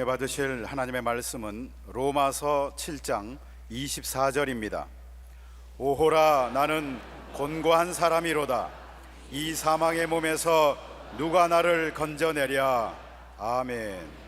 은혜 받으실 하나님의 말씀은 로마서 7장 24절입니다. 오호라, 나는 곤고한 사람이로다. 이 사망의 몸에서 누가 나를 건져내랴. 아멘.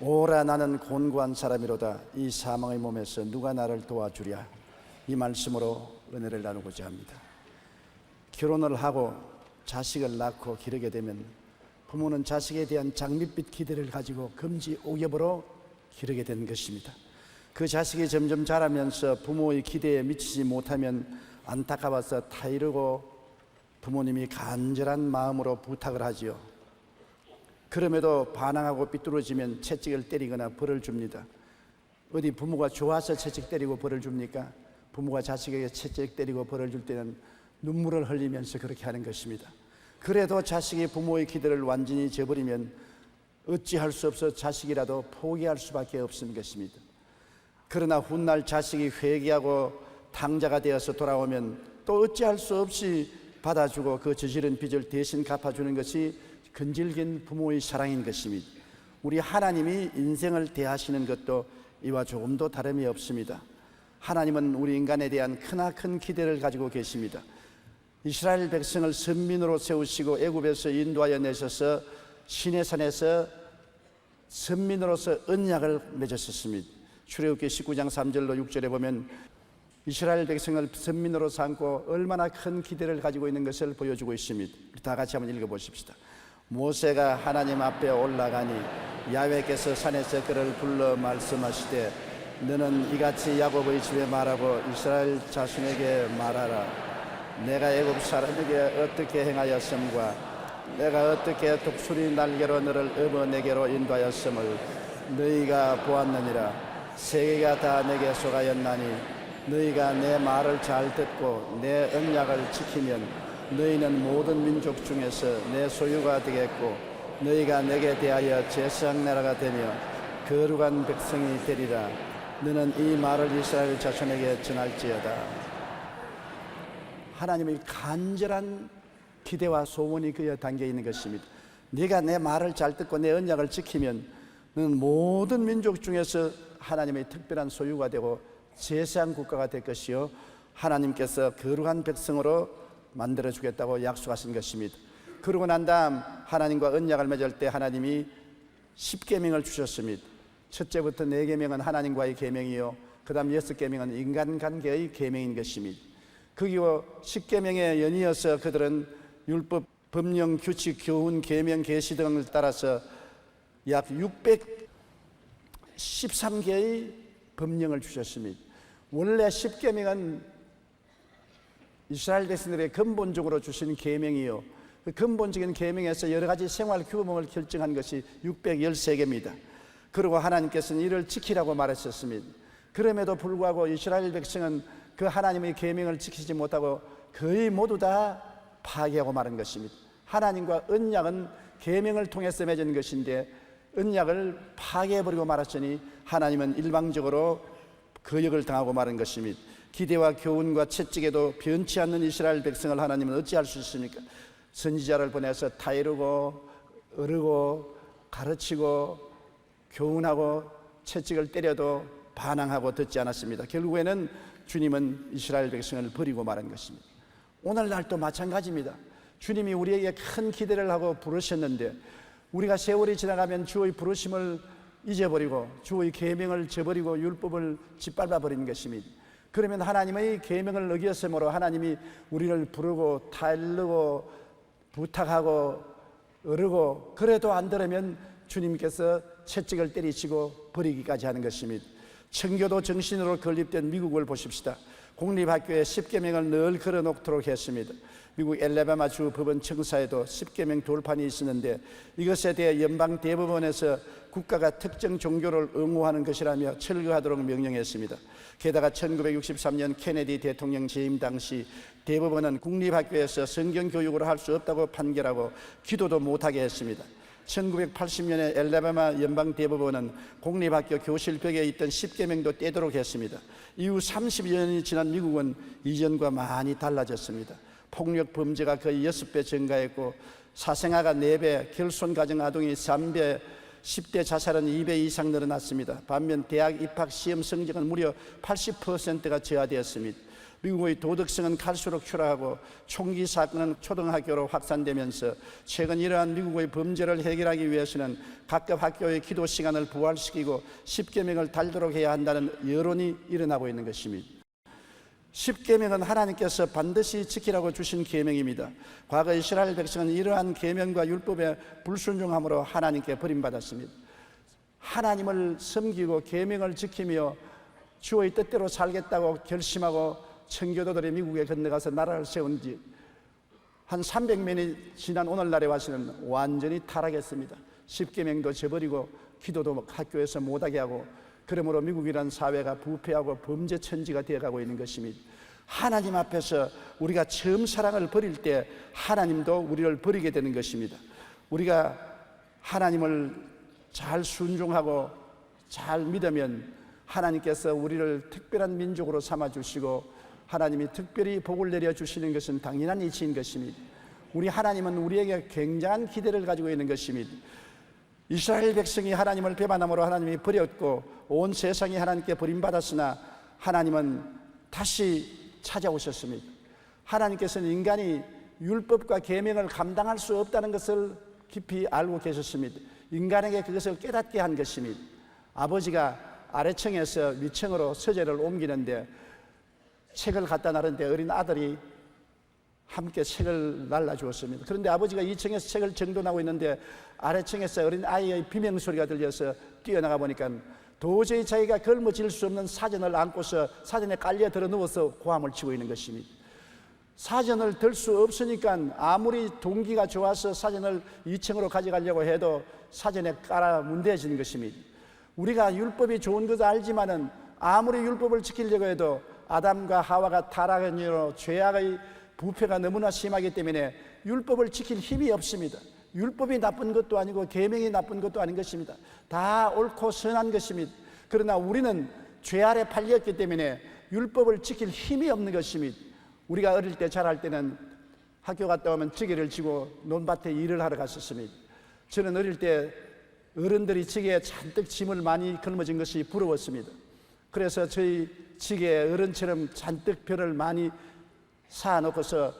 오라 나는 곤고한 사람이로다. 이 사망의 몸에서 누가 나를 도와주랴. 이 말씀으로 은혜를 나누고자 합니다. 결혼을 하고 자식을 낳고 기르게 되면 부모는 자식에 대한 장밋빛 기대를 가지고 금지 옥엽으로 기르게 되는 것입니다. 그 자식이 점점 자라면서 부모의 기대에 미치지 못하면 안타까워서 타이르고 부모님이 간절한 마음으로 부탁을 하지요. 그럼에도 반항하고 삐뚤어지면 채찍을 때리거나 벌을 줍니다. 어디 부모가 좋아서 채찍 때리고 벌을 줍니까? 부모가 자식에게 채찍 때리고 벌을 줄 때는 눈물을 흘리면서 그렇게 하는 것입니다. 그래도 자식이 부모의 기대를 완전히 저버리면 어찌할 수 없어 자식이라도 포기할 수밖에 없는 것입니다. 그러나 훗날 자식이 회개하고 당자가 되어서 돌아오면 또 어찌할 수 없이 받아주고 그 저지른 빚을 대신 갚아주는 것이 근질긴 부모의 사랑인 것입니다. 우리 하나님이 인생을 대하시는 것도 이와 조금도 다름이 없습니다. 하나님은 우리 인간에 대한 크나큰 기대를 가지고 계십니다. 이스라엘 백성을 선민으로 세우시고 애굽에서 인도하여 내셔서 시내산에서 선민으로서 언약을 맺으셨습니다. 출애굽기 19장 3절로 6절에 보면 이스라엘 백성을 선민으로 삼고 얼마나 큰 기대를 가지고 있는 것을 보여주고 있습니다. 다 같이 한번 읽어보십시다. 모세가 하나님 앞에 올라가니 야훼께서 산에서 그를 불러 말씀하시되 너는 이같이 야곱의 집에 말하고 이스라엘 자손에게 말하라. 내가 애굽 사람에게 어떻게 행하였음과 내가 어떻게 독수리 날개로 너를 업어 내게로 인도하였음을 너희가 보았느니라. 세계가 다 내게 속하였나니 너희가 내 말을 잘 듣고 내 언약을 지키면 너희는 모든 민족 중에서 내 소유가 되겠고 너희가 내게 대하여 제사장 나라가 되며 거룩한 백성이 되리라. 너는 이 말을 이스라엘 자손에게 전할지어다. 하나님의 간절한 기대와 소원이 그에 담겨 있는 것입니다. 네가 내 말을 잘 듣고 내 언약을 지키면 너는 모든 민족 중에서 하나님의 특별한 소유가 되고 제사장 국가가 될 것이요 하나님께서 거룩한 백성으로 만들어주겠다고 약속하신 것입니다. 그러고 난 다음 하나님과 언약을 맺을 때 하나님이 10계명을 주셨습니다. 첫째부터 4계명은 하나님과의 계명이요 그 다음 6계명은 인간관계의 계명인 것입니다. 그리고 10계명에 연이어서 그들은 율법, 법령, 규칙, 교훈, 계명, 계시 등을 따라서 약 613개의 법령을 주셨습니다. 원래 10계명은 이스라엘 백성들의 근본적으로 주신 계명이요 그 근본적인 계명에서 여러 가지 생활 규범을 결정한 것이 613개입니다. 그리고 하나님께서는 이를 지키라고 말하셨습니다. 그럼에도 불구하고 이스라엘 백성은 그 하나님의 계명을 지키지 못하고 거의 모두 다 파괴하고 마는 것입니다. 하나님과 언약은 계명을 통해서 맺은 것인데 언약을 파괴해버리고 말았으니 하나님은 일방적으로 거역을 당하고 마는 것입니다. 기대와 교훈과 채찍에도 변치 않는 이스라엘 백성을 하나님은 어찌할 수 있습니까? 선지자를 보내서 타이르고 어르고 가르치고 교훈하고 채찍을 때려도 반항하고 듣지 않았습니다. 결국에는 주님은 이스라엘 백성을 버리고 말한 것입니다. 오늘날도 마찬가지입니다. 주님이 우리에게 큰 기대를 하고 부르셨는데 우리가 세월이 지나가면 주의 부르심을 잊어버리고 주의 계명을 저버리고 율법을 짓밟아버리는 것입니다. 그러면 하나님의 계명을 어겼으므로 하나님이 우리를 부르고 타일르고 부탁하고 어르고 그래도 안 들으면 주님께서 채찍을 때리시고 버리기까지 하는 것입니다. 청교도 정신으로 건립된 미국을 보십시다. 공립학교에 10계명을 늘 걸어놓도록 했습니다. 미국 엘레바마 주 법원 청사에도 10계명 돌판이 있었는데 이것에 대해 연방 대법원에서 국가가 특정 종교를 옹호하는 것이라며 철거하도록 명령했습니다. 게다가 1963년 케네디 대통령 재임 당시 대법원은 국립학교에서 성경 교육을 할 수 없다고 판결하고 기도도 못하게 했습니다. 1980년에 엘레바마 연방대법원은 공립학교 교실벽에 있던 10계명도 떼도록 했습니다. 이후 30년이 지난 미국은 이전과 많이 달라졌습니다. 폭력 범죄가 거의 6배 증가했고 사생아가 4배, 결손가정 아동이 3배, 10대 자살은 2배 이상 늘어났습니다. 반면 대학 입학 시험 성적은 무려 80%가 저하되었습니다. 미국의 도덕성은 갈수록 추락하고 총기 사건은 초등학교로 확산되면서 최근 이러한 미국의 범죄를 해결하기 위해서는 각급 학교의 기도 시간을 부활시키고 10계명을 달도록 해야 한다는 여론이 일어나고 있는 것입니다. 10계명은 하나님께서 반드시 지키라고 주신 계명입니다. 과거 이스라엘 백성은 이러한 계명과 율법에 불순종함으로 하나님께 버림받았습니다. 하나님을 섬기고 계명을 지키며 주의 뜻대로 살겠다고 결심하고 청교도들이 미국에 건너가서 나라를 세운 지 한 300년이 지난 오늘날에 와서는 완전히 타락했습니다. 10계명도 저버리고 기도도 학교에서 못하게 하고, 그러므로 미국이라는 사회가 부패하고 범죄 천지가 되어가고 있는 것입니다. 하나님 앞에서 우리가 처음 사랑을 버릴 때 하나님도 우리를 버리게 되는 것입니다. 우리가 하나님을 잘 순종하고 잘 믿으면 하나님께서 우리를 특별한 민족으로 삼아주시고 하나님이 특별히 복을 내려주시는 것은 당연한 이치인 것입니다. 우리 하나님은 우리에게 굉장한 기대를 가지고 있는 것입니다. 이스라엘 백성이 하나님을 배반함으로 하나님이 버렸고 온 세상이 하나님께 버림받았으나 하나님은 다시 찾아오셨습니다. 하나님께서는 인간이 율법과 계명을 감당할 수 없다는 것을 깊이 알고 계셨습니다. 인간에게 그것을 깨닫게 한 것입니다. 아버지가 아래층에서 위층으로 서재를 옮기는데 책을 갖다 놨는데 어린 아들이 함께 책을 날라주었습니다. 그런데 아버지가 2층에서 책을 정돈하고 있는데 아래층에서 어린 아이의 비명소리가 들려서 뛰어나가 보니까 도저히 자기가 걸머질 수 없는 사전을 안고서 사전에 깔려 들어 누워서 고함을 치고 있는 것입니다. 사전을 들 수 없으니까 아무리 동기가 좋아서 사전을 2층으로 가져가려고 해도 사전에 깔아 문대해지는 것입니다. 우리가 율법이 좋은 것도 알지만은 아무리 율법을 지키려고 해도 아담과 하와가 타락한 이유로 죄악의 부패가 너무나 심하기 때문에 율법을 지킬 힘이 없습니다. 율법이 나쁜 것도 아니고 계명이 나쁜 것도 아닌 것입니다. 다 옳고 선한 것입니다. 그러나 우리는 죄 아래 팔렸기 때문에 율법을 지킬 힘이 없는 것입니다. 우리가 어릴 때 자랄 때는 학교 갔다 오면 지게를 지고 논밭에 일을 하러 갔었습니다. 저는 어릴 때 어른들이 지게에 잔뜩 짐을 많이 걸머진 것이 부러웠습니다. 그래서 저희 지게에 어른처럼 잔뜩 벼를 많이 쌓아놓고서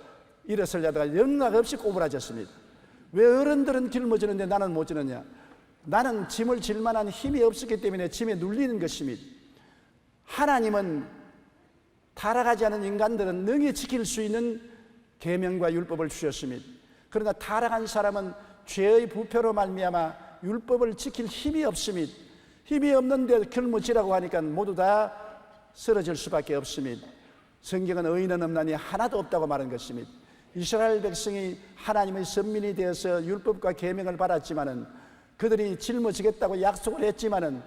일어서려다가 영락없이 꼬부라졌습니다. 왜 어른들은 짊어지는데 나는 못 지느냐? 나는 짐을 질 만한 힘이 없었기 때문에 짐에 눌리는 것입니다. 하나님은 타락하지 않은 인간들은 능히 지킬 수 있는 계명과 율법을 주셨습니다. 그러나 타락한 사람은 죄의 부패로 말미암아 율법을 지킬 힘이 없습니다. 힘이 없는데 짊어지라고 하니까 모두 다 쓰러질 수밖에 없습니다. 성경은 의인은 없나니 하나도 없다고 말한 것입니다. 이스라엘 백성이 하나님의 선민이 되어서 율법과 계명을 받았지만은 그들이 짊어지겠다고 약속을 했지만은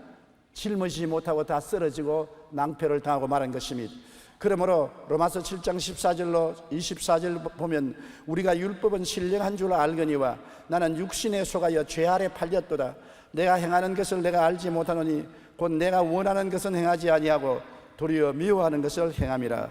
짊어지지 못하고 다 쓰러지고 낭패를 당하고 말한 것입니다. 그러므로 로마서 7장 14절로 24절 보면 우리가 율법은 신령한 줄 알거니와 나는 육신에 속하여 죄 아래 팔렸도다. 내가 행하는 것을 내가 알지 못하노니 곧 내가 원하는 것은 행하지 아니하고 도리어 미워하는 것을 행함이라.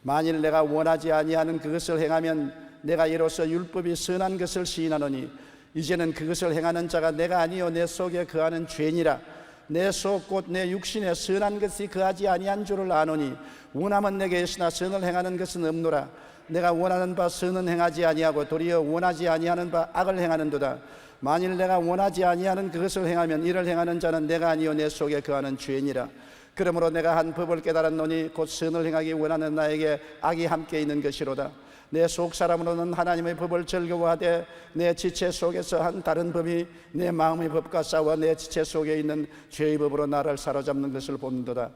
만일 내가 원하지 아니하는 그것을 행하면 내가 이로써 율법이 선한 것을 시인하노니 이제는 그것을 행하는 자가 내가 아니요 내 속에 거하는 죄니라. 내 속 곧 내 육신에 선한 것이 거하지 아니한 줄을 아노니 원함은 내게 있으나 선을 행하는 것은 없노라. 내가 원하는 바 선은 행하지 아니하고 도리어 원하지 아니하는 바 악을 행하는도다. 만일 내가 원하지 아니하는 그것을 행하면 이를 행하는 자는 내가 아니요 내 속에 거하는 죄니라. 그러므로 내가 한 법을 깨달았노니 곧 선을 행하기 원하는 나에게 악이 함께 있는 것이로다. 내 속 사람으로는 하나님의 법을 즐거워하되 내 지체 속에서 한 다른 법이 내 마음의 법과 싸워 내 지체 속에 있는 죄의 법으로 나를 사로잡는 것을 보는도다.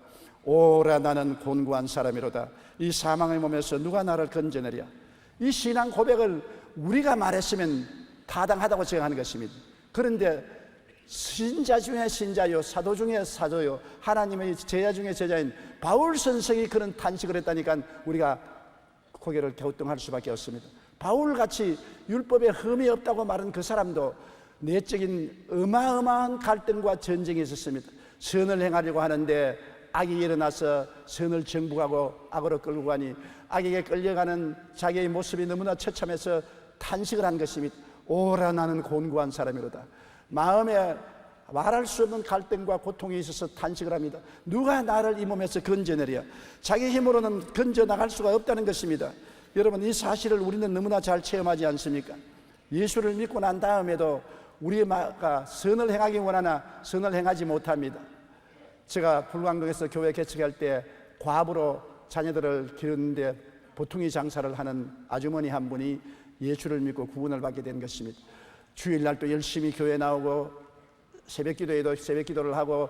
오라 나는 곤고한 사람이로다. 이 사망의 몸에서 누가 나를 건져내랴. 이 신앙 고백을 우리가 말했으면 타당하다고 생각하는 것입니다. 그런데 신자 중에 신자요 사도 중에 사도요 하나님의 제자 중에 제자인 바울 선생이 그런 탄식을 했다니까 우리가 고개를 갸우뚱할 수밖에 없습니다. 바울같이 율법에 흠이 없다고 말한 그 사람도 내적인 어마어마한 갈등과 전쟁이 있었습니다. 선을 행하려고 하는데 악이 일어나서 선을 정복하고 악으로 끌고 가니 악에게 끌려가는 자기의 모습이 너무나 처참해서 탄식을 한 것입니다. 오라 나는 곤고한 사람이로다. 마음에 말할 수 없는 갈등과 고통이 있어서 탄식을 합니다. 누가 나를 이 몸에서 건져내랴. 자기 힘으로는 건져나갈 수가 없다는 것입니다. 여러분, 이 사실을 우리는 너무나 잘 체험하지 않습니까? 예수를 믿고 난 다음에도 우리가 선을 행하기 원하나 선을 행하지 못합니다. 제가 불광동에서 교회 개척할 때 과부로 자녀들을 기르는데 보통의 장사를 하는 아주머니 한 분이 예수를 믿고 구원을 받게 된 것입니다. 주일날도 열심히 교회 나오고 새벽기도에도 새벽기도를 하고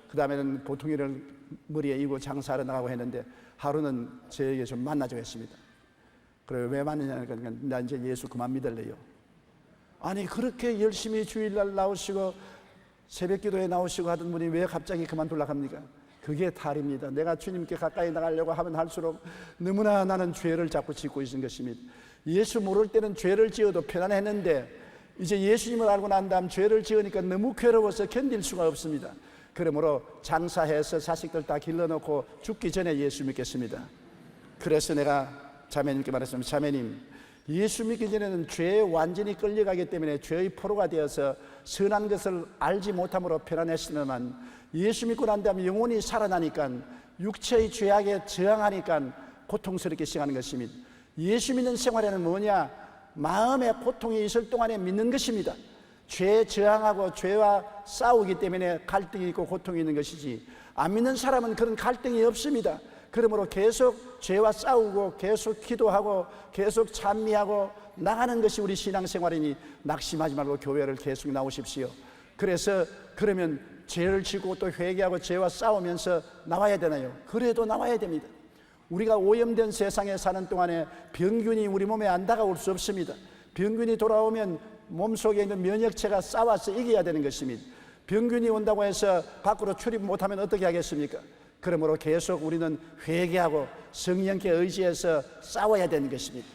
그 다음에는 보통이를 머리에 이고 장사하러 나가고 했는데 하루는 저에게 좀 만나자고 했습니다. 그래, 왜 만나냐니까 나 이제 예수 그만 믿을래요. 아니, 그렇게 열심히 주일날 나오시고 새벽기도에 나오시고 하던 분이 왜 갑자기 그만둘라고 합니까? 그게 탈입니다. 내가 주님께 가까이 나가려고 하면 할수록 너무나 나는 죄를 자꾸 짓고 있는 것입니다. 예수 모를 때는 죄를 지어도 편안했는데 이제 예수님을 알고 난 다음 죄를 지으니까 너무 괴로워서 견딜 수가 없습니다. 그러므로 장사해서 자식들 다 길러놓고 죽기 전에 예수 믿겠습니다. 그래서 내가 자매님께 말했습니다. 자매님, 예수 믿기 전에는 죄에 완전히 끌려가기 때문에 죄의 포로가 되어서 선한 것을 알지 못함으로 편안했으면 예수 믿고 난 다음에 영혼이 살아나니까 육체의 죄악에 저항하니까 고통스럽게 시작하는 것입니다. 예수 믿는 생활에는 뭐냐? 마음에 고통이 있을 동안에 믿는 것입니다. 죄에 저항하고 죄와 싸우기 때문에 갈등이 있고 고통이 있는 것이지, 안 믿는 사람은 그런 갈등이 없습니다. 그러므로 계속 죄와 싸우고 계속 기도하고 계속 찬미하고 나가는 것이 우리 신앙생활이니 낙심하지 말고 교회를 계속 나오십시오. 그래서 그러면 죄를 지고 또 회개하고 죄와 싸우면서 나와야 되나요? 그래도 나와야 됩니다. 우리가 오염된 세상에 사는 동안에 병균이 우리 몸에 안 다가올 수 없습니다. 병균이 돌아오면 몸속에 있는 면역체가 싸워서 이겨야 되는 것입니다. 병균이 온다고 해서 밖으로 출입 못하면 어떻게 하겠습니까? 그러므로 계속 우리는 회개하고 성령께 의지해서 싸워야 되는 것입니다.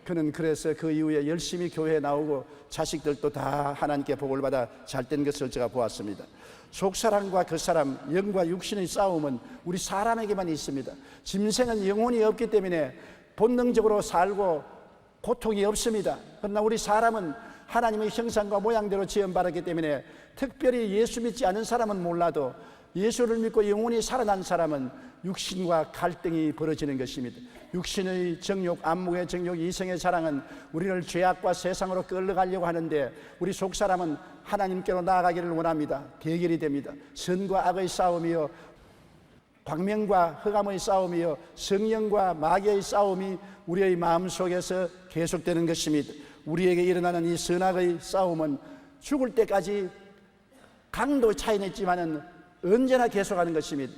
그는 그래서 그 이후에 열심히 교회에 나오고 자식들도 다 하나님께 복을 받아 잘된 것을 제가 보았습니다. 속사람과 겉사람, 영과 육신의 싸움은 우리 사람에게만 있습니다. 짐승은 영혼이 없기 때문에 본능적으로 살고 고통이 없습니다. 그러나 우리 사람은 하나님의 형상과 모양대로 지음받았기 때문에 특별히 예수 믿지 않은 사람은 몰라도 예수를 믿고 영혼이 살아난 사람은 육신과 갈등이 벌어지는 것입니다. 육신의 정욕, 안목의 정욕, 이성의 사랑은 우리를 죄악과 세상으로 끌어가려고 하는데 우리 속사람은 하나님께로 나아가기를 원합니다. 대결이 됩니다. 선과 악의 싸움이요, 광명과 흑암의 싸움이요, 성령과 마귀의 싸움이 우리의 마음속에서 계속되는 것입니다. 우리에게 일어나는 이 선악의 싸움은 죽을 때까지 강도 차이는 있지만은 언제나 계속하는 것입니다.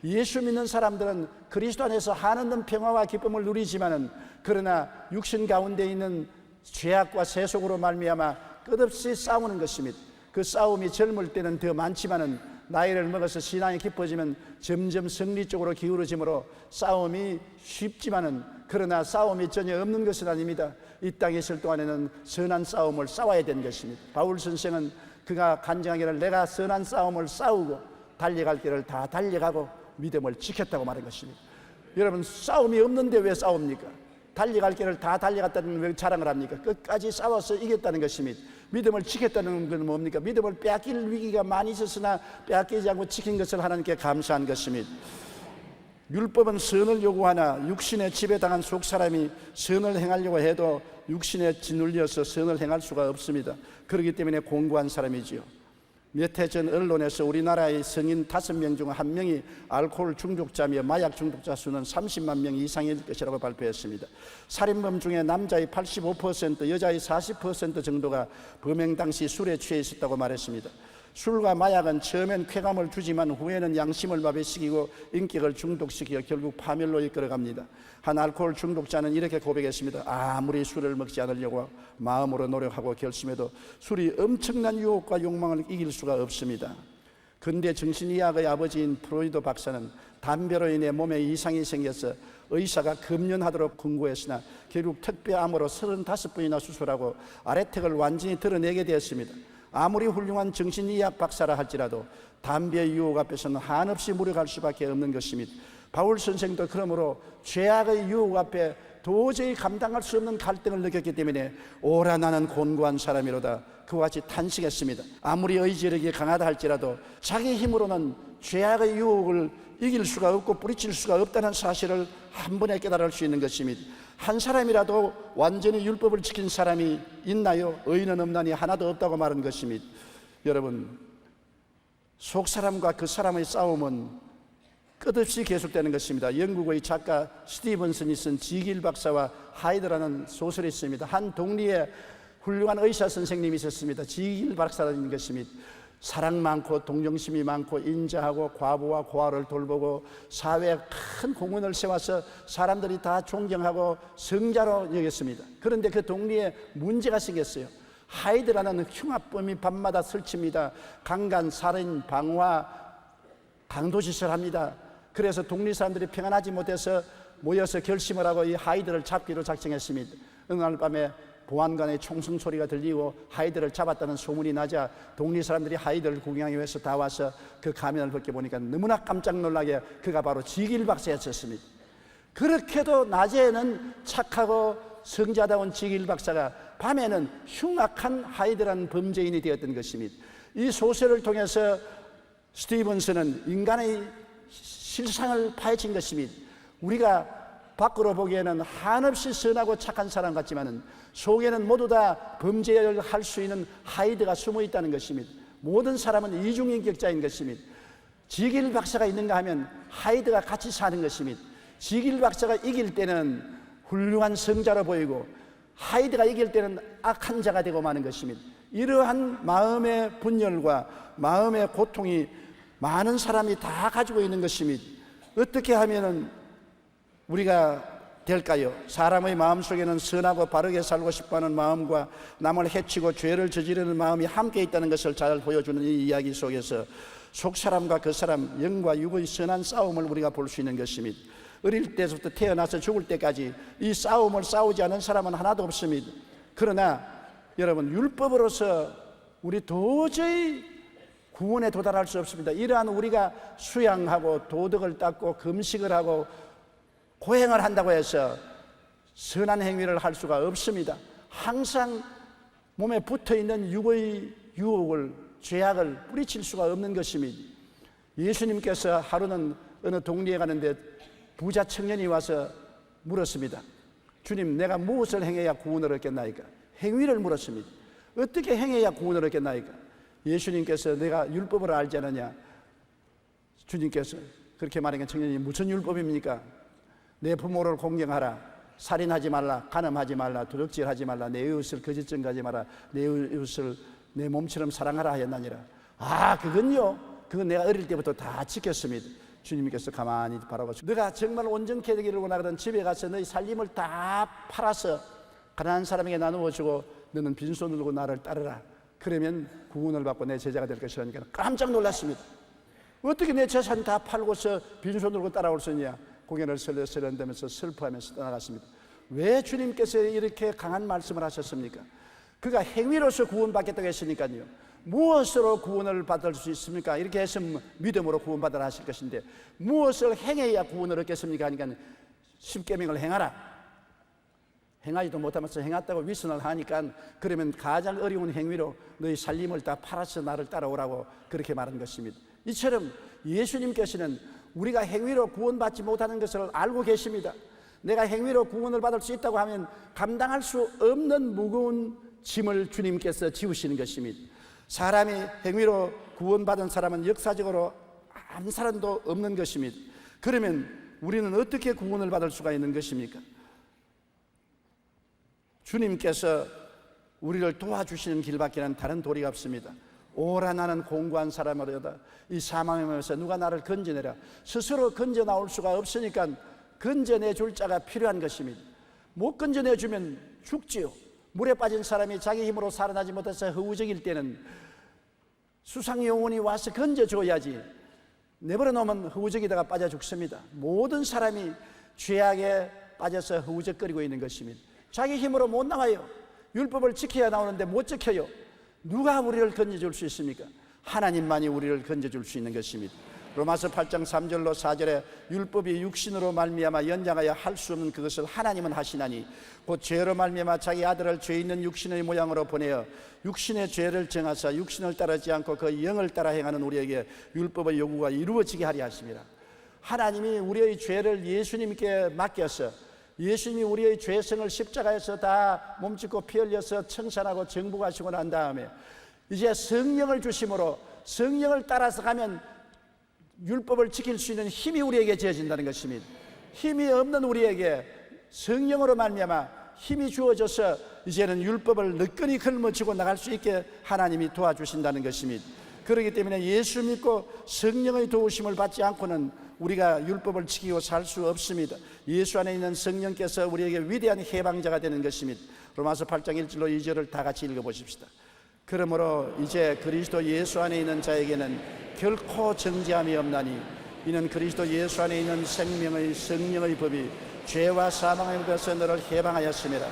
예수 믿는 사람들은 그리스도 안에서 한없는 평화와 기쁨을 누리지만은 그러나 육신 가운데 있는 죄악과 세속으로 말미암아 끝없이 싸우는 것입니다. 그 싸움이 젊을 때는 더 많지만은 나이를 먹어서 신앙이 깊어지면 점점 승리 쪽으로 기울어지므로 싸움이 쉽지만은 그러나 싸움이 전혀 없는 것은 아닙니다. 이 땅에 있을 동안에는 선한 싸움을 싸워야 되는 것입니다. 바울 선생은 그가 간증하기를 내가 선한 싸움을 싸우고 달려갈 길을 다 달려가고 믿음을 지켰다고 말한 것입니다. 여러분, 싸움이 없는데 왜 싸웁니까? 달려갈 길을 다 달려갔다는 왜 자랑을 합니까? 끝까지 싸워서 이겼다는 것입니다. 믿음을 지켰다는 건 뭡니까? 믿음을 빼앗길 위기가 많이 있었으나 빼앗기지 않고 지킨 것을 하나님께 감사한 것입니다. 율법은 선을 요구하나 육신의 지배당한 속사람이 선을 행하려고 해도 육신에 짓눌려서 선을 행할 수가 없습니다. 그렇기 때문에 공고한 사람이지요. 몇 해 전 언론에서 우리나라의 성인 5명 중 1명이 알코올 중독자며 마약 중독자 수는 30만 명 이상일 것이라고 발표했습니다. 살인범 중에 남자의 85%, 여자의 40% 정도가 범행 당시 술에 취해 있었다고 말했습니다. 술과 마약은 처음엔 쾌감을 주지만 후에는 양심을 마비시키고 인격을 중독시키어 결국 파멸로 이끌어갑니다. 한 알코올 중독자는 이렇게 고백했습니다. 아무리 술을 먹지 않으려고 마음으로 노력하고 결심해도 술이 엄청난 유혹과 욕망을 이길 수가 없습니다. 근대 정신의학의 아버지인 프로이드 박사는 담배로 인해 몸에 이상이 생겨서 의사가 금연하도록 권고했으나 결국 특별암으로 35번이나 수술하고 아래택을 완전히 드러내게 되었습니다. 아무리 훌륭한 정신의학 박사라 할지라도 담배의 유혹 앞에서는 한없이 무력할 수밖에 없는 것입니다. 바울 선생도 그러므로 죄악의 유혹 앞에 도저히 감당할 수 없는 갈등을 느꼈기 때문에 오라 나는 곤고한 사람이로다 그와 같이 탄식했습니다. 아무리 의지력이 강하다 할지라도 자기 힘으로는 죄악의 유혹을 이길 수가 없고 뿌리칠 수가 없다는 사실을 한 번에 깨달을 수 있는 것입니다. 한 사람이라도 완전히 율법을 지킨 사람이 있나요? 의인은 없나니 하나도 없다고 말한 것입니다. 여러분, 속 사람과 그 사람의 싸움은 끝없이 계속되는 것입니다. 영국의 작가 스티븐슨이 쓴 지길 박사와 하이드라는 소설이 있습니다. 한 독리에 훌륭한 의사 선생님이 있었습니다. 지길 박사라는 것입니다. 사랑 많고 동정심이 많고 인자하고 과부와 고아를 돌보고 사회에 큰 공헌을 세워서 사람들이 다 존경하고 성자로 여겼습니다. 그런데 그 독리에 문제가 생겼어요. 하이드라는 흉악범이 밤마다 설칩니다. 강간, 살인, 방화, 강도짓을 합니다. 그래서 독리 사람들이 평안하지 못해서 모여서 결심을 하고 이 하이드를 잡기로 작정했습니다. 어느 날 밤에 보안관의 총성 소리가 들리고 하이드를 잡았다는 소문이 나자 독리 사람들이 하이드를 구경하기 위해서 다 와서 그 가면을 벗겨 보니까 너무나 깜짝 놀라게 그가 바로 지길 박사였습니다. 그렇게도 낮에는 착하고 성자다운 지길 박사가 밤에는 흉악한 하이드라는 범죄인이 되었던 것입니다. 이 소설을 통해서 스티븐슨은 인간의 실상을 파헤친 것입니다. 우리가 밖으로 보기에는 한없이 선하고 착한 사람 같지만은 속에는 모두 다 범죄를 할 수 있는 하이드가 숨어 있다는 것입니다. 모든 사람은 이중인격자인 것입니다. 지길 박사가 있는가 하면 하이드가 같이 사는 것입니다. 지길 박사가 이길 때는 훌륭한 성자로 보이고 하이드가 이길 때는 악한 자가 되고 마는 것입니다. 이러한 마음의 분열과 마음의 고통이 많은 사람이 다 가지고 있는 것입니다. 어떻게 하면은 우리가 될까요? 사람의 마음속에는 선하고 바르게 살고 싶어하는 마음과 남을 해치고 죄를 저지르는 마음이 함께 있다는 것을 잘 보여주는 이 이야기 속에서 속 사람과 그 사람, 영과 육의 선한 싸움을 우리가 볼 수 있는 것입니다. 어릴 때부터 태어나서 죽을 때까지 이 싸움을 싸우지 않은 사람은 하나도 없습니다. 그러나 여러분, 율법으로서 우리 도저히 구원에 도달할 수 없습니다. 이러한 우리가 수양하고 도덕을 닦고 금식을 하고 고행을 한다고 해서 선한 행위를 할 수가 없습니다. 항상 몸에 붙어있는 육의 유혹을, 죄악을 뿌리칠 수가 없는 것입니다. 예수님께서 하루는 어느 동리에 가는데 부자 청년이 와서 물었습니다. 주님, 내가 무엇을 행해야 구원을 얻겠나이까? 행위를 물었습니다. 어떻게 행해야 구원을 얻겠나이까? 예수님께서 내가 율법을 알지 않느냐? 주님께서 그렇게 말하니까 청년이 무슨 율법입니까? 내 부모를 공경하라, 살인하지 말라, 간음하지 말라, 도둑질하지 말라, 내 이웃을 거짓 증거하지 마라, 내 이웃을 내 몸처럼 사랑하라 하였나니라. 아, 그건 내가 어릴 때부터 다 지켰습니다. 주님께서 가만히 바라보시고, 너가 정말 온전케 되기를 원하거든 집에 가서 너희 살림을 다 팔아서 가난한 사람에게 나누어 주고 너는 빈손을 들고 나를 따르라. 그러면 구원을 받고 내 제자가 될 것이라니까 깜짝 놀랐습니다. 어떻게 내 재산 다 팔고서 빈손 들고 따라올 수 있냐? 고개를 설렁설렁대면서 슬퍼하면서 떠나갔습니다. 왜 주님께서 이렇게 강한 말씀을 하셨습니까? 그가 행위로서 구원받겠다고 했으니까요. 무엇으로 구원을 받을 수 있습니까? 이렇게 해서 믿음으로 구원받으라 하실 것인데 무엇을 행해야 구원을 얻겠습니까? 하니까 십계명을 행하라. 행하지도 못하면서 행했다고 위선을 하니까 그러면 가장 어려운 행위로 너희 살림을 다 팔아서 나를 따라오라고 그렇게 말한 것입니다. 이처럼 예수님께서는 우리가 행위로 구원받지 못하는 것을 알고 계십니다. 내가 행위로 구원을 받을 수 있다고 하면 감당할 수 없는 무거운 짐을 주님께서 지우시는 것입니다. 사람이 행위로 구원받은 사람은 역사적으로 한 사람도 없는 것입니다. 그러면 우리는 어떻게 구원을 받을 수가 있는 것입니까? 주님께서 우리를 도와주시는 길밖에는 다른 도리가 없습니다. 오라 나는 공고한 사람이로다. 이 사망의 몸에서 누가 나를 건져내라. 스스로 건져 나올 수가 없으니까 건져내 줄 자가 필요한 것입니다. 못 건져내 주면 죽지요. 물에 빠진 사람이 자기 힘으로 살아나지 못해서 허우적일 때는 수상 영혼이 와서 건져줘야지. 내버려 놓으면 허우적이다가 빠져 죽습니다. 모든 사람이 죄악에 빠져서 허우적거리고 있는 것입니다. 자기 힘으로 못 나와요. 율법을 지켜야 나오는데 못 지켜요. 누가 우리를 건져줄 수 있습니까? 하나님만이 우리를 건져줄 수 있는 것입니다. 로마서 8장 3절로 4절에 율법이 육신으로 말미암아 연장하여 할 수 없는 그것을 하나님은 하시나니 곧 죄로 말미암아 자기 아들을 죄 있는 육신의 모양으로 보내어 육신의 죄를 정하사 육신을 따르지 않고 그 영을 따라 행하는 우리에게 율법의 요구가 이루어지게 하리 하심이라. 하나님이 우리의 죄를 예수님께 맡겨서 예수님이 우리의 죄성을 십자가에서 다 몸짓고 피 흘려서 청산하고 정복하시고 난 다음에 이제 성령을 주심으로 성령을 따라서 가면 율법을 지킬 수 있는 힘이 우리에게 주어진다는 것입니다. 힘이 없는 우리에게 성령으로 말미암아 힘이 주어져서 이제는 율법을 느끼니 걸머쥐고 나갈 수 있게 하나님이 도와주신다는 것입니다. 그렇기 때문에 예수 믿고 성령의 도우심을 받지 않고는 우리가 율법을 지키고 살 수 없습니다. 예수 안에 있는 성령께서 우리에게 위대한 해방자가 되는 것입니다. 로마서 8장 1절로 2절을 다 같이 읽어보십시다. 그러므로 이제 그리스도 예수 안에 있는 자에게는 결코 정죄함이 없나니 이는 그리스도 예수 안에 있는 생명의 성령의 법이 죄와 사망의 법에서 너를 해방하였습니다.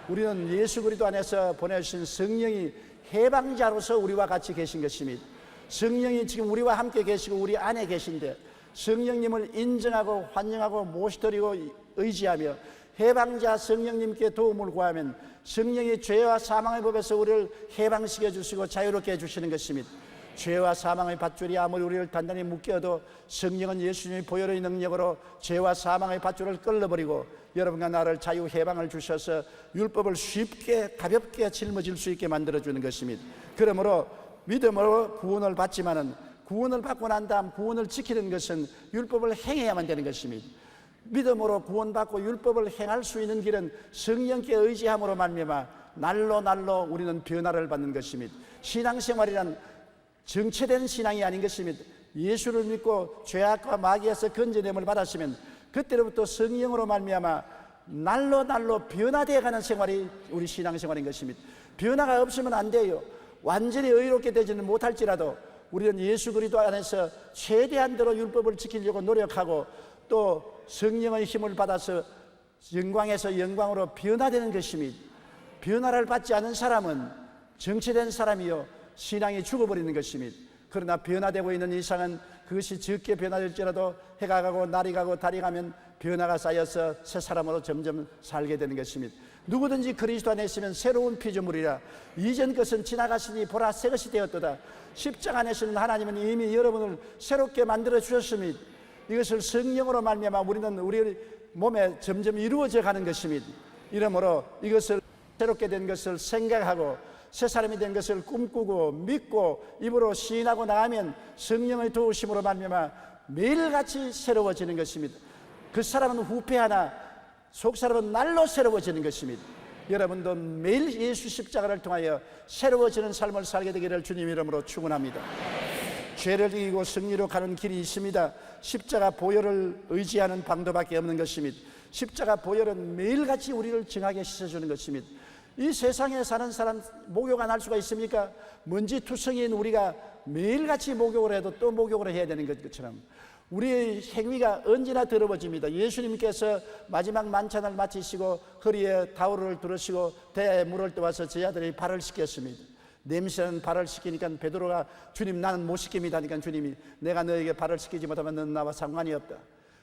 우리는 예수 그리스도 안에서 보내주신 성령이 해방자로서 우리와 같이 계신 것입니다. 성령이 지금 우리와 함께 계시고 우리 안에 계신데 성령님을 인정하고 환영하고 모시드리고 의지하며 해방자 성령님께 도움을 구하면 성령이 죄와 사망의 법에서 우리를 해방시켜 주시고 자유롭게 해주시는 것입니다. 죄와 사망의 밧줄이 아무리 우리를 단단히 묶여도 성령은 예수님의 보혈의 능력으로 죄와 사망의 밧줄을 끌어버리고 여러분과 나를 자유 해방을 주셔서 율법을 쉽게 가볍게 짊어질 수 있게 만들어주는 것입니다. 그러므로 믿음으로 구원을 받지만은 구원을 받고 난 다음 구원을 지키는 것은 율법을 행해야만 되는 것입니다. 믿음으로 구원받고 율법을 행할 수 있는 길은 성령께 의지함으로 말미암아 날로 우리는 변화를 받는 것입니다. 신앙생활이란 정체된 신앙이 아닌 것입니다. 예수를 믿고 죄악과 마귀에서 건져냄을 받았으면 그때로부터 성령으로 말미암아 날로 변화되어 가는 생활이 우리 신앙생활인 것입니다. 변화가 없으면 안 돼요. 완전히 의롭게 되지는 못할지라도 우리는 예수 그리스도 안에서 최대한대로 율법을 지키려고 노력하고 또 성령의 힘을 받아서 영광에서 영광으로 변화되는 것입니다. 변화를 받지 않은 사람은 정체된 사람이요 신앙이 죽어버리는 것입니다. 그러나 변화되고 있는 이상은 그것이 적게 변화될지라도 해가 가고 날이 가고 달이 가면 변화가 쌓여서 새 사람으로 점점 살게 되는 것입니다. 누구든지 그리스도 안에 있으면 새로운 피조물이라 이전 것은 지나갔으니 보라 새 것이 되었도다. 십자가 안에서는 하나님은 이미 여러분을 새롭게 만들어 주셨습니다. 이것을 성령으로 말미암아 우리는 우리 몸에 점점 이루어져 가는 것입니다. 이러므로 이것을 새롭게 된 것을 생각하고 새 사람이 된 것을 꿈꾸고 믿고 입으로 시인하고 나가면 성령의 도우심으로 말미암아 매일같이 새로워지는 것입니다. 그 사람은 후패하나 속 사람은 날로 새로워지는 것입니다. 여러분도 매일 예수 십자가를 통하여 새로워지는 삶을 살게 되기를 주님 이름으로 축원합니다. 죄를 이기고 승리로 가는 길이 있습니다. 십자가 보혈을 의지하는 방도밖에 없는 것입니다. 십자가 보혈은 매일같이 우리를 정하게 씻어주는 것입니다. 이 세상에 사는 사람 목욕 안 할 수가 있습니까? 먼지 투성이인 우리가 매일같이 목욕을 해도 또 목욕을 해야 되는 것처럼 우리의 행위가 언제나 더러워집니다. 예수님께서 마지막 만찬을 마치시고 허리에 타올을 두르시고 대야에 물을 떠와서 제자들이 발을 씻겼습니다. 냄새는 발을 씻기니까 베드로가 주님 나는 못 씻깁니다 하니까 주님이 내가 너에게 발을 씻기지 못하면 너는 나와 상관이 없다.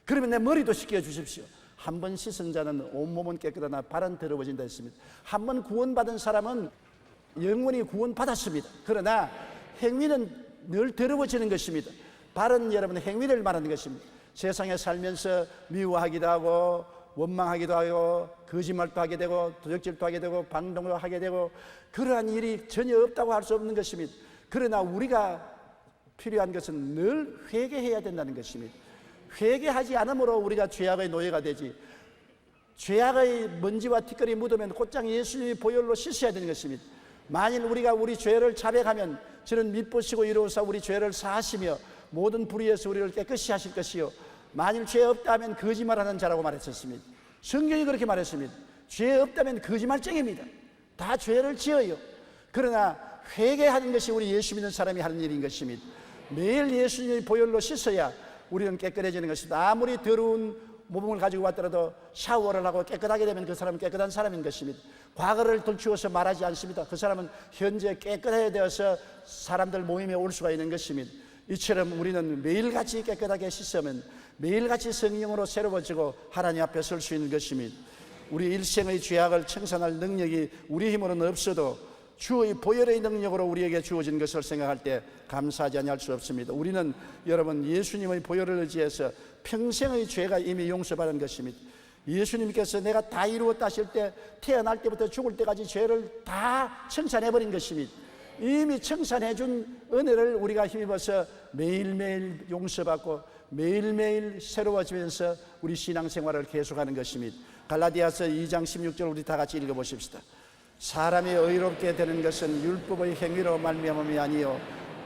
그러면 내 머리도 씻겨 주십시오. 한 번 씻은 자는 온몸은 깨끗하나 발은 더러워진다 했습니다. 한 번 구원받은 사람은 영원히 구원받았습니다. 그러나 행위는 늘 더러워지는 것입니다. 발은 여러분 행위를 말하는 것입니다. 세상에 살면서 미워하기도 하고 원망하기도 하고 거짓말도 하게 되고 도적질도 하게 되고 방종도 하게 되고 그러한 일이 전혀 없다고 할 수 없는 것입니다. 그러나 우리가 필요한 것은 늘 회개해야 된다는 것입니다. 회개하지 않으므로 우리가 죄악의 노예가 되지 죄악의 먼지와 티끌이 묻으면 곧장 예수님이 보혈로 씻어야 되는 것입니다. 만일 우리가 우리 죄를 자백하면 저는 미쁘시고 이로우사 우리 죄를 사하시며 모든 불의에서 우리를 깨끗이 하실 것이요 만일 죄 없다면 거짓말하는 자라고 말했었습니다. 성경이 그렇게 말했습니다. 죄 없다면 거짓말쟁이입니다. 다 죄를 지어요. 그러나 회개하는 것이 우리 예수 믿는 사람이 하는 일인 것입니다. 매일 예수님의 보혈로 씻어야 우리는 깨끗해지는 것입니다. 아무리 더러운 몸을 가지고 왔더라도 샤워를 하고 깨끗하게 되면 그 사람은 깨끗한 사람인 것입니다. 과거를 들추어서 말하지 않습니다. 그 사람은 현재 깨끗해야 되어서 사람들 모임에 올 수가 있는 것입니다. 이처럼 우리는 매일같이 깨끗하게 씻으면 매일같이 성령으로 새로워지고 하나님 앞에 설 수 있는 것입니다. 우리 일생의 죄악을 청산할 능력이 우리 힘으로는 없어도 주의 보혈의 능력으로 우리에게 주어진 것을 생각할 때 감사하지 않을 수 없습니다. 우리는 여러분 예수님의 보혈을 의지해서 평생의 죄가 이미 용서받은 것입니다. 예수님께서 내가 다 이루었다 하실 때 태어날 때부터 죽을 때까지 죄를 다 청산해버린 것입니다. 이미 청산해 준 은혜를 우리가 힘입어서 매일매일 용서받고 매일매일 새로워지면서 우리 신앙생활을 계속하는 것입니다. 갈라디아서 2장 16절 우리 다 같이 읽어보십시다. 사람이 의롭게 되는 것은 율법의 행위로 말미암음이 아니요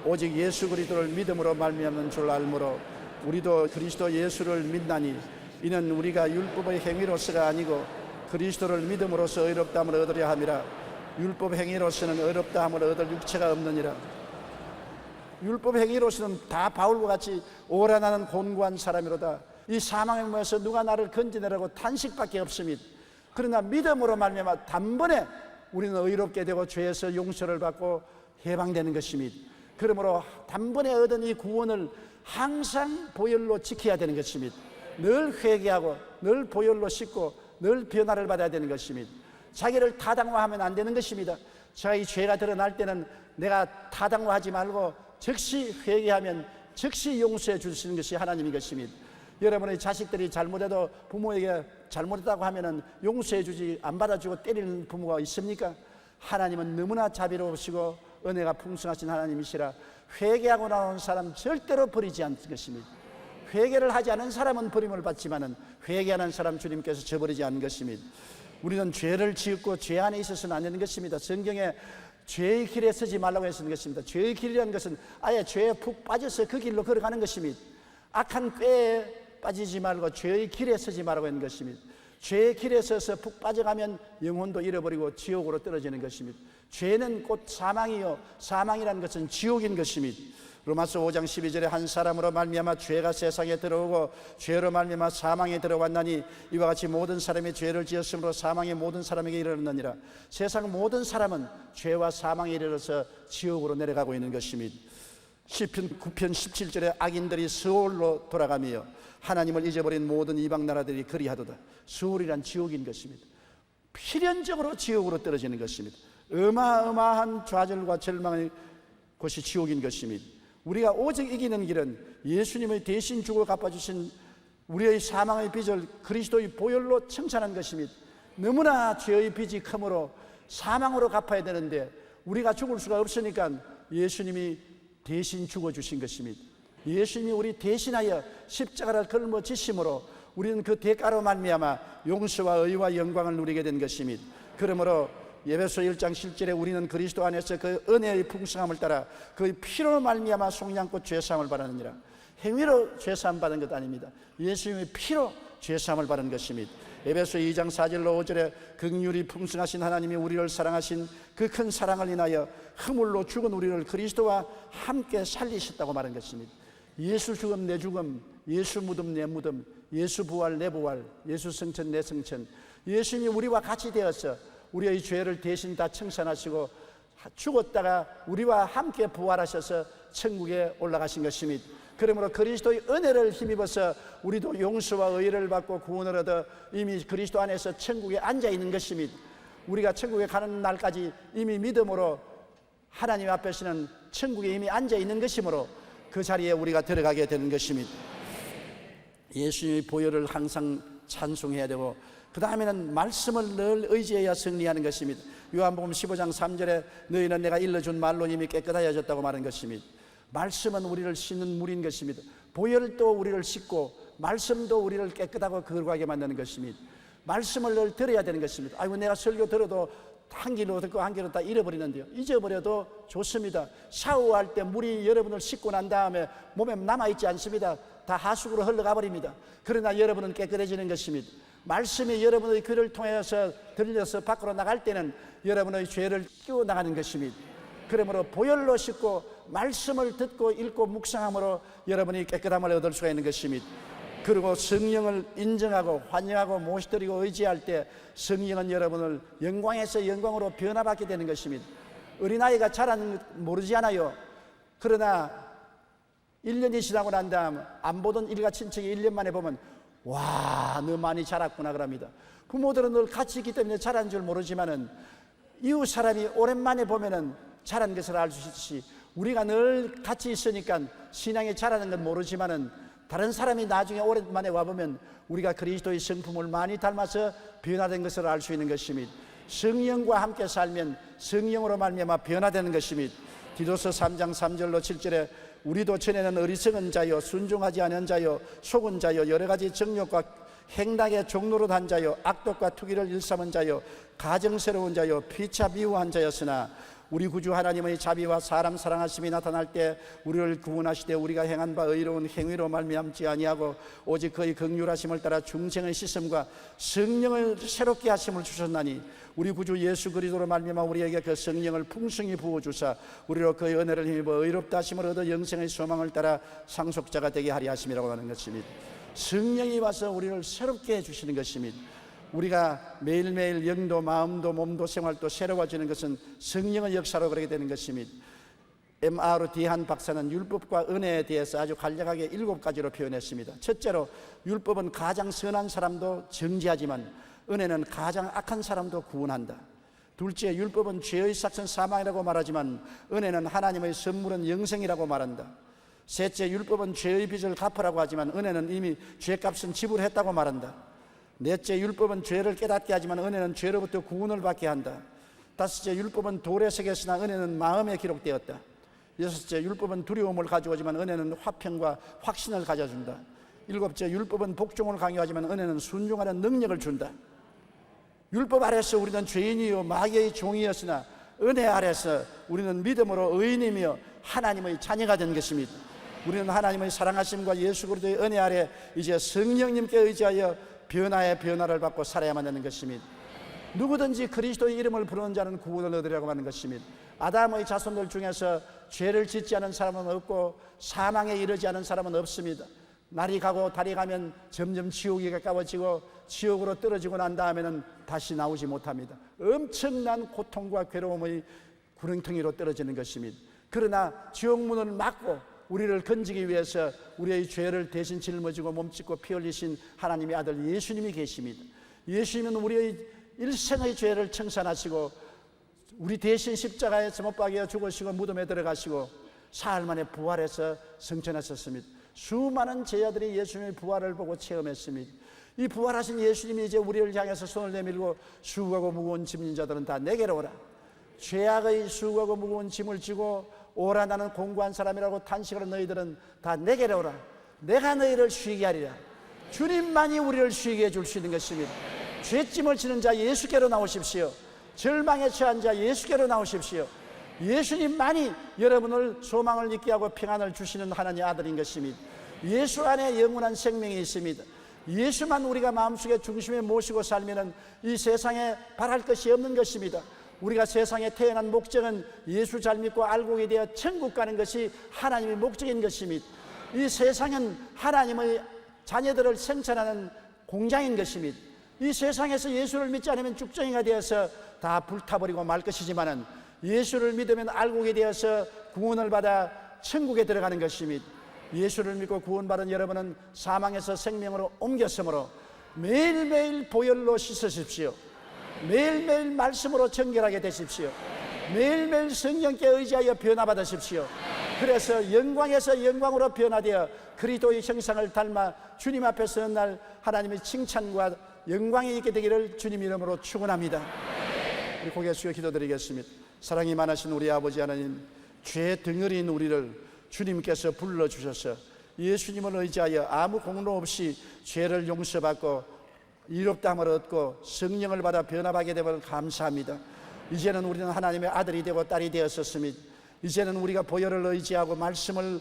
오직 예수 그리스도를 믿음으로 말미암는 줄 알므로 우리도 그리스도 예수를 믿나니 이는 우리가 율법의 행위로서가 아니고 그리스도를 믿음으로써 의롭다함을 얻으려 함이라. 율법 행위로서는 의롭다함을 얻을 육체가 없느니라. 율법 행위로서는 다 바울과 같이 오라 나는 곤고한 사람이로다. 이 사망의 몸에서 누가 나를 건지내라고 탄식밖에 없습니다. 그러나 믿음으로 말미암아 단번에 우리는 의롭게 되고 죄에서 용서를 받고 해방되는 것입니다. 그러므로 단번에 얻은 이 구원을 항상 보혈로 지켜야 되는 것입니다. 늘 회개하고 늘 보혈로 씻고 늘 변화를 받아야 되는 것입니다. 자기를 타당화하면 안 되는 것입니다. 자기 죄가 드러날 때는 내가 타당화하지 말고 즉시 회개하면 즉시 용서해 주시는 것이 하나님인 것입니다. 여러분의 자식들이 잘못해도 부모에게 잘못했다고 하면은 용서해 주지 안 받아주고 때리는 부모가 있습니까? 하나님은 너무나 자비로우시고 은혜가 풍성하신 하나님이시라 회개하고 나온 사람 절대로 버리지 않는 것입니다. 회개를 하지 않은 사람은 버림을 받지만은 회개하는 사람 주님께서 저버리지 않는 것입니다. 우리는 죄를 지었고 죄 안에 있어서는 안 되는 것입니다. 성경에 죄의 길에 서지 말라고 했는 것입니다. 죄의 길이라는 것은 아예 죄에 푹 빠져서 그 길로 걸어가는 것입니다. 악한 꾀에 빠지지 말고 죄의 길에 서지 말라고 하는 것입니다. 죄의 길에 서서 푹 빠져가면 영혼도 잃어버리고 지옥으로 떨어지는 것입니다. 죄는 곧 사망이요 사망이라는 것은 지옥인 것입니다. 로마서 5장 12절에 한 사람으로 말미암아 죄가 세상에 들어오고 죄로 말미암아 사망에 들어왔나니 이와 같이 모든 사람이 죄를 지었으므로 사망이 모든 사람에게 이르렀느니라. 세상 모든 사람은 죄와 사망에 이르러서 지옥으로 내려가고 있는 것입니다. 시편 9편 17절에 악인들이 스올로 돌아가며 하나님을 잊어버린 모든 이방 나라들이 그리하도다. 스올이란 지옥인 것입니다. 필연적으로 지옥으로 떨어지는 것입니다. 어마어마한 좌절과 절망의 곳이 지옥인 것입니다. 우리가 오직 이기는 길은 예수님의 대신 죽어 갚아주신 우리의 사망의 빚을 그리스도의 보혈로 청산한 것입니다. 너무나 죄의 빚이 크므로 사망으로 갚아야 되는데 우리가 죽을 수가 없으니까 예수님이 대신 죽어주신 것입니다. 예수님이 우리 대신하여 십자가를 걸머지심으로 우리는 그 대가로 말미암아 용서와 의와 영광을 누리게 된 것입니다. 그러므로 에베소 1장 7절에 우리는 그리스도 안에서 그 은혜의 풍성함을 따라 그 피로 말미암아 속량껏 죄사함을 받았느니라. 행위로 죄사함 받은 것 아닙니다. 예수님의 피로 죄사함을 받은 것입니다. 에베소 2장 4절로 5절에 긍휼이 풍성하신 하나님이 우리를 사랑하신 그 큰 사랑을 인하여 허물로 죽은 우리를 그리스도와 함께 살리셨다고 말한 것입니다. 예수 죽음 내 죽음, 예수 무덤 내 무덤, 예수 부활 내 부활, 예수 성천 내 성천, 예수님이 우리와 같이 되어서 우리의 죄를 대신 다 청산하시고 죽었다가 우리와 함께 부활하셔서 천국에 올라가신 것입니다. 그러므로 그리스도의 은혜를 힘입어서 우리도 용서와 의를 받고 구원을 얻어 이미 그리스도 안에서 천국에 앉아 있는 것입니다. 우리가 천국에 가는 날까지 이미 믿음으로 하나님 앞에서는 천국에 이미 앉아 있는 것이므로 그 자리에 우리가 들어가게 되는 것입니다. 예수님의 보혈을 항상 찬송해야 되고 그 다음에는 말씀을 늘 의지해야 승리하는 것입니다. 요한복음 15장 3절에 너희는 내가 일러준 말로 이미 깨끗하여졌다고 말한 것입니다. 말씀은 우리를 씻는 물인 것입니다. 보혈도 우리를 씻고 말씀도 우리를 깨끗하고 거룩하게 만드는 것입니다. 말씀을 늘 들어야 되는 것입니다. 아이고 내가 설교 들어도 한 길로 듣고 한 길로 다 잃어버리는데요. 잊어버려도 좋습니다. 샤워할 때 물이 여러분을 씻고 난 다음에 몸에 남아있지 않습니다. 다 하수구로 흘러가 버립니다. 그러나 여러분은 깨끗해지는 것입니다. 말씀이 여러분의 귀를 통해서 들려서 밖으로 나갈 때는 여러분의 죄를 끼워 나가는 것입니다. 그러므로 보혈로 씻고 말씀을 듣고 읽고 묵상함으로 여러분이 깨끗함을 얻을 수가 있는 것입니다. 그리고 성령을 인정하고 환영하고 모시드리고 의지할 때 성령은 여러분을 영광에서 영광으로 변화받게 되는 것입니다. 어린아이가 자라는 모르지 않아요. 그러나 1년이 지나고 난 다음 안 보던 일가 친척이 1년 만에 보면 와, 너 많이 자랐구나 그럽니다. 부모들은 늘 같이 있기 때문에 자란 줄 모르지만은 이웃 사람이 오랜만에 보면은 자란 것을 알 수 있듯이 우리가 늘 같이 있으니까 신앙이 자라는 건 모르지만은 다른 사람이 나중에 오랜만에 와보면 우리가 그리스도의 성품을 많이 닮아서 변화된 것을 알 수 있는 것입니다. 성령과 함께 살면 성령으로 말미암아 변화되는 것입니다. 디도서 3장 3절로 7절에 우리도 전에는 어리석은 자요 순종하지 않은 자요 속은 자요 여러 가지 정욕과 행락의 종로로 단 자요 악독과 투기를 일삼은 자요 가정스러운 자요 피차 미워한 자였으나 우리 구주 하나님의 자비와 사람 사랑하심이 나타날 때 우리를 구원하시되 우리가 행한 바 의로운 행위로 말미암지 아니하고 오직 그의 긍휼하심을 따라 중생의 씻음과 성령을 새롭게 하심을 주셨나니 우리 구주 예수 그리스도로 말미암아 우리에게 그 성령을 풍성히 부어주사 우리로 그의 은혜를 힘입어 의롭다 하심을 얻어 영생의 소망을 따라 상속자가 되게 하리 하심이라고 하는 것입니다. 성령이 와서 우리를 새롭게 해주시는 것입니다. 우리가 매일매일 영도 마음도 몸도 생활도 새로워지는 것은 성령의 역사로 그렇게 되는 것입니다. M.R.D. 한 박사는 율법과 은혜에 대해서 아주 간략하게 7가지로 표현했습니다. 첫째로 율법은 가장 선한 사람도 정죄하지만 은혜는 가장 악한 사람도 구원한다. 둘째, 율법은 죄의 삭은 사망이라고 말하지만 은혜는 하나님의 선물은 영생이라고 말한다. 셋째, 율법은 죄의 빚을 갚으라고 하지만 은혜는 이미 죄값은 지불했다고 말한다. 넷째, 율법은 죄를 깨닫게 하지만 은혜는 죄로부터 구원을 받게 한다. 다섯째, 율법은 돌에 새겼으나 은혜는 마음에 기록되었다. 여섯째, 율법은 두려움을 가져오지만 은혜는 화평과 확신을 가져준다. 일곱째, 율법은 복종을 강요하지만 은혜는 순종하는 능력을 준다. 율법 아래서 우리는 죄인이요 마귀의 종이었으나 은혜 아래서 우리는 믿음으로 의인이며 하나님의 자녀가 된 것입니다. 우리는 하나님의 사랑하심과 예수 그리스도의 은혜 아래 이제 성령님께 의지하여 변화의 변화를 받고 살아야만 하는 것입니다. 누구든지 그리스도의 이름을 부르는 자는 구원을 얻으려고 하는 것입니다. 아담의 자손들 중에서 죄를 짓지 않은 사람은 없고 사망에 이르지 않은 사람은 없습니다. 날이 가고 달이 가면 점점 지옥이 가까워지고 지옥으로 떨어지고 난 다음에는 다시 나오지 못합니다. 엄청난 고통과 괴로움의 구렁텅이로 떨어지는 것입니다. 그러나 지옥문을 막고 우리를 건지기 위해서 우리의 죄를 대신 짊어지고 몸짓고 피 흘리신 하나님의 아들 예수님이 계십니다. 예수님은 우리의 일생의 죄를 청산하시고 우리 대신 십자가에서 못 박여 죽으시고 무덤에 들어가시고 사흘 만에 부활해서 승천하셨습니다. 수많은 제자들이 예수님의 부활을 보고 체험했습니다. 이 부활하신 예수님이 이제 우리를 향해서 손을 내밀고 수고하고 무거운 짐진 자들은 다 내게로 오라. 죄악의 수고하고 무거운 짐을 지고 오라 나는 공고한 사람이라고 탄식하는 너희들은 다 내게로 오라. 내가 너희를 쉬게 하리라. 주님만이 우리를 쉬게 해줄 수 있는 것입니다. 죄짐을 지는 자 예수께로 나오십시오. 절망에 처한 자 예수께로 나오십시오. 예수님만이 여러분을 소망을 있게 하고 평안을 주시는 하나님의 아들인 것입니다. 예수 안에 영원한 생명이 있습니다. 예수만 우리가 마음속에 중심에 모시고 살면 이 세상에 바랄 것이 없는 것입니다. 우리가 세상에 태어난 목적은 예수 잘 믿고 알고 되어 천국 가는 것이 하나님의 목적인 것입니다. 이 세상은 하나님의 자녀들을 생산하는 공장인 것입니다. 이 세상에서 예수를 믿지 않으면 죽정이가 되어서 다 불타버리고 말 것이지만은 예수를 믿으면 알고게 되어서 구원을 받아 천국에 들어가는 것입니다. 예수를 믿고 구원받은 여러분은 사망에서 생명으로 옮겼으므로 매일매일 보혈로 씻으십시오. 매일매일 말씀으로 정결하게 되십시오. 매일매일 성령께 의지하여 변화받으십시오. 그래서 영광에서 영광으로 변화되어 그리스도의 형상을 닮아 주님 앞에 서는 날 하나님의 칭찬과 영광이 있게 되기를 주님 이름으로 축원합니다. 우리 고개 숙여 기도드리겠습니다. 사랑이 많으신 우리 아버지 하나님, 죄 덩어리인 우리를 주님께서 불러주셔서 예수님을 의지하여 아무 공로 없이 죄를 용서받고 이롭다함을 얻고 성령을 받아 변화하게 되면 감사합니다. 이제는 우리는 하나님의 아들이 되고 딸이 되었었습니다. 이제는 우리가 보혈을 의지하고 말씀을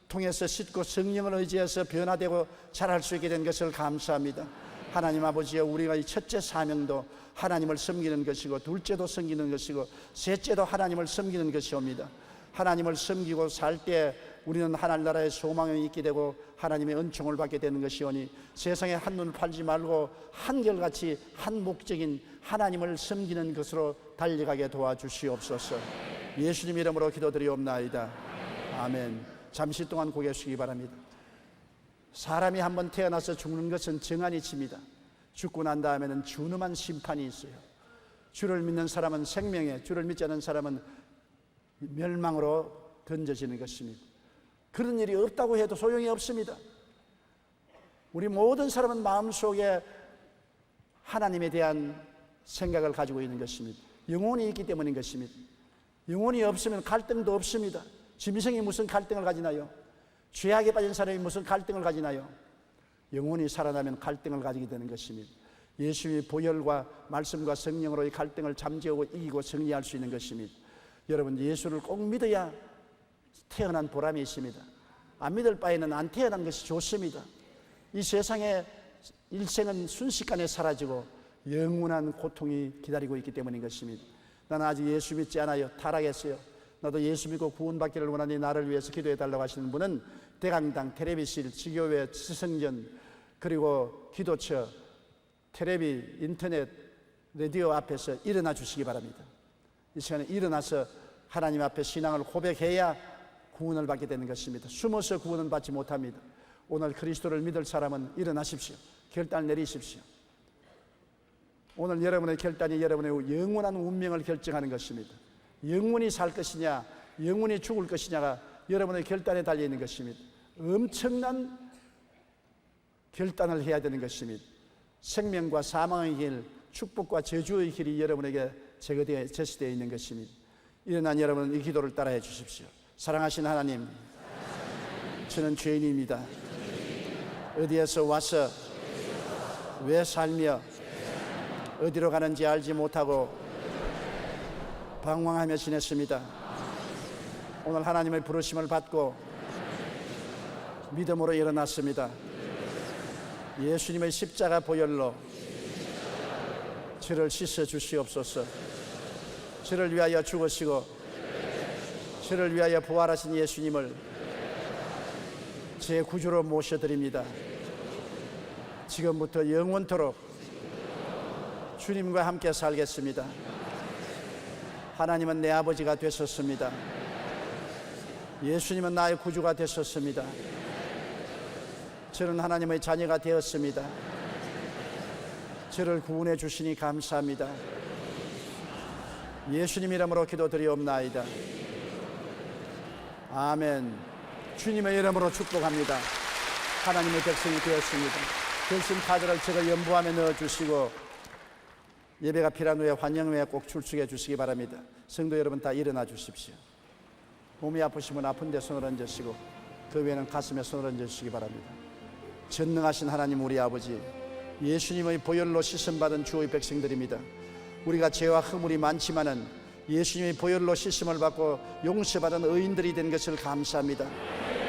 통해서 씻고 성령을 의지해서 변화되고 자랄 수 있게 된 것을 감사합니다. 하나님 아버지여, 우리가 이 첫째 사명도 하나님을 섬기는 것이고 둘째도 섬기는 것이고 셋째도 하나님을 섬기는 것이옵니다. 하나님을 섬기고 살 때 우리는 하늘나라의 소망이 있게 되고 하나님의 은총을 받게 되는 것이오니 세상에 한눈 팔지 말고 한결같이 한 목적인 하나님을 섬기는 것으로 달려가게 도와주시옵소서. 예수님 이름으로 기도드리옵나이다. 아멘. 잠시 동안 고개 숙이기 바랍니다. 사람이 한번 태어나서 죽는 것은 정한이 칩니다. 죽고 난 다음에는 준엄한 심판이 있어요. 주를 믿는 사람은 생명에, 주를 믿지 않는 사람은 멸망으로 던져지는 것입니다. 그런 일이 없다고 해도 소용이 없습니다. 우리 모든 사람은 마음속에 하나님에 대한 생각을 가지고 있는 것입니다. 영혼이 있기 때문인 것입니다. 영혼이 없으면 갈등도 없습니다. 짐승이 무슨 갈등을 가지나요? 죄악에 빠진 사람이 무슨 갈등을 가지나요? 영혼이 살아나면 갈등을 가지게 되는 것입니다. 예수님의 보혈과 말씀과 성령으로 이 갈등을 잠재우고 이기고 승리할 수 있는 것입니다. 여러분, 예수를 꼭 믿어야 태어난 보람이 있습니다. 안 믿을 바에는 안 태어난 것이 좋습니다. 이 세상의 일생은 순식간에 사라지고 영원한 고통이 기다리고 있기 때문인 것입니다. 나는 아직 예수 믿지 않아요. 타락했어요. 나도 예수 믿고 구원받기를 원하니 나를 위해서 기도해달라고 하시는 분은 대강당, 텔레비실, 지교회, 지성전, 그리고 기도처, 텔레비, 인터넷, 라디오 앞에서 일어나 주시기 바랍니다. 이 시간에 일어나서 하나님 앞에 신앙을 고백해야 구원을 받게 되는 것입니다. 숨어서 구원은 받지 못합니다. 오늘 그리스도를 믿을 사람은 일어나십시오. 결단을 내리십시오. 오늘 여러분의 결단이 여러분의 영원한 운명을 결정하는 것입니다. 영원히 살 것이냐, 영원히 죽을 것이냐가 여러분의 결단에 달려있는 것입니다. 엄청난 결단을 해야 되는 것입니다. 생명과 사망의 길, 축복과 저주의 길이 여러분에게 제시되어 있는 것입니다. 일어난 여러분은 이 기도를 따라해 주십시오. 사랑하신 하나님, 저는 죄인입니다. 어디에서 와서 왜 살며 어디로 가는지 알지 못하고 방황하며 지냈습니다. 오늘 하나님의 부르심을 받고 믿음으로 일어났습니다. 예수님의 십자가 보혈로 저를 씻어 주시옵소서. 저를 위하여 죽으시고 저를 위하여 부활하신 예수님을 제 구주로 모셔드립니다. 지금부터 영원토록 주님과 함께 살겠습니다. 하나님은 내 아버지가 되셨습니다. 예수님은 나의 구주가 되셨습니다. 저는 하나님의 자녀가 되었습니다. 저를 구원해 주시니 감사합니다. 예수님 이름으로 기도드리옵나이다. 아멘. 주님의 이름으로 축복합니다. 하나님의 백성이 되었습니다. 결심 카드를 제가 연부함에 넣어주시고 예배가 필요한 후에 환영 후에 꼭 출석해 주시기 바랍니다. 성도 여러분 다 일어나 주십시오. 몸이 아프시면 아픈 데 손을 얹으시고 그 외에는 가슴에 손을 얹으시기 바랍니다. 전능하신 하나님 우리 아버지, 예수님의 보혈로 씻음받은 주의 백성들입니다. 우리가 죄와 허물이 많지만은 예수님의 보혈로 씻음을 받고 용서받은 의인들이 된 것을 감사합니다.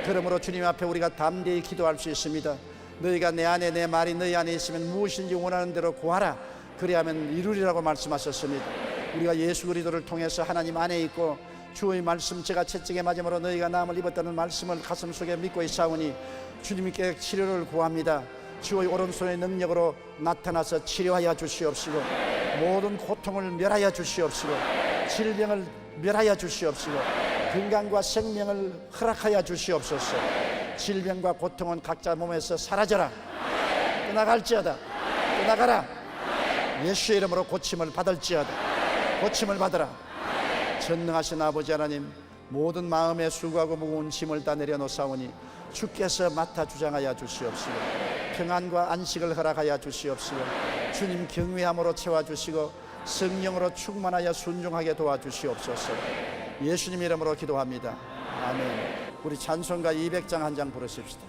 그러므로 주님 앞에 우리가 담대히 기도할 수 있습니다. 너희가 내 안에, 내 말이 너희 안에 있으면 무엇인지 원하는 대로 구하라. 그리하면 이루리라고 말씀하셨습니다. 우리가 예수 그리스도를 통해서 하나님 안에 있고 주의 말씀, 제가 채찍에 맞음으로 너희가 나음을 입었다는 말씀을 가슴속에 믿고 있사오니 주님께 치료를 구합니다. 주의 오른손의 능력으로 나타나서 치료하여 주시옵시고 모든 고통을 멸하여 주시옵시고 질병을 멸하여 주시옵시고 건강과 생명을 허락하여 주시옵소서. 질병과 고통은 각자 몸에서 사라져라. 떠나갈지어다. 떠나가라. 예수의 이름으로 고침을 받을지어다. 고침을 받으라. 전능하신 아버지 하나님, 모든 마음에 수고하고 무거운 짐을 다 내려놓사오니 주께서 맡아 주장하여 주시옵시고 평안과 안식을 허락하여 주시옵시고 주님 경외함으로 채워주시고 성령으로 충만하여 순종하게 도와주시옵소서. 예수님 이름으로 기도합니다. 아멘. 우리 찬송가 200장 한 장 부르십시다.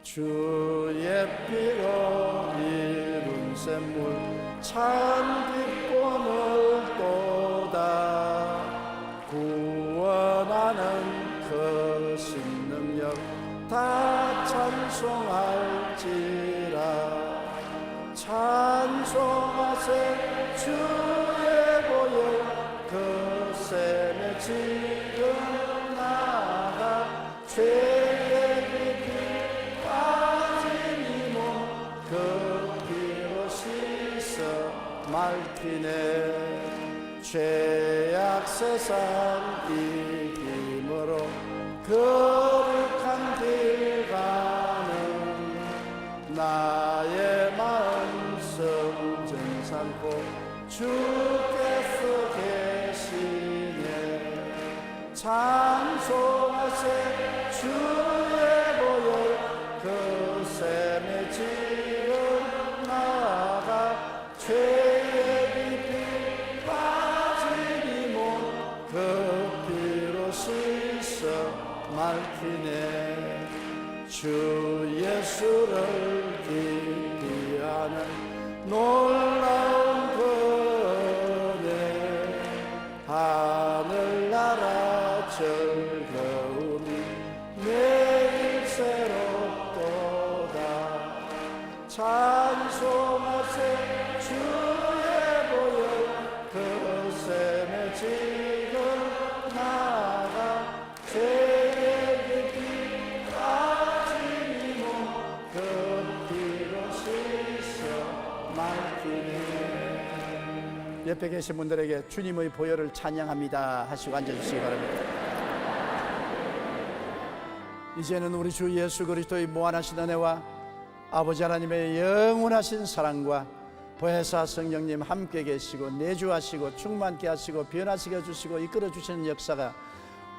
주의 피로 이룬 샘물 참 깊고 넓도다. 구원하는 그 신능력 다 찬송할지라. 찬송하세 주의 보혈 그 샘에 지금 나가 죄의 깊이 빠진 이 몸 그 피로 밝히네. 죄악 세상 이김으로 거룩한 길 가는 나의 마음 성전 삼고 주께서 계시네. 찬송하세 주의 보혈 그 샘에 지금 나아가 죄의 깊이 빠지니 못그 피로 씻어 맑히네. 주 예수를 깊이 아는 놀라운 은혜 하늘나라 즐거움이 매일 새롭도다. 찬송하세 주의 보혈 그 샘에 지금 나아가 죄의 깊이 빠지니 못그 피로 씻어 맑히네. 옆에 계신 분들에게 주님의 보혈을 찬양합니다 하시고 앉아주시기 바랍니다. 이제는 우리 주 예수 그리스도의 무한하신 은혜와 아버지 하나님의 영원하신 사랑과 보혜사 성령님 함께 계시고 내주하시고 충만케 하시고 변화시켜 해주시고 이끌어 주시는 역사가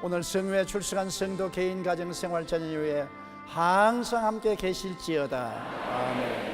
오늘 성회에 출석한 성도 개인 가정 생활 자녀 위에 항상 함께 계실지어다. 아멘.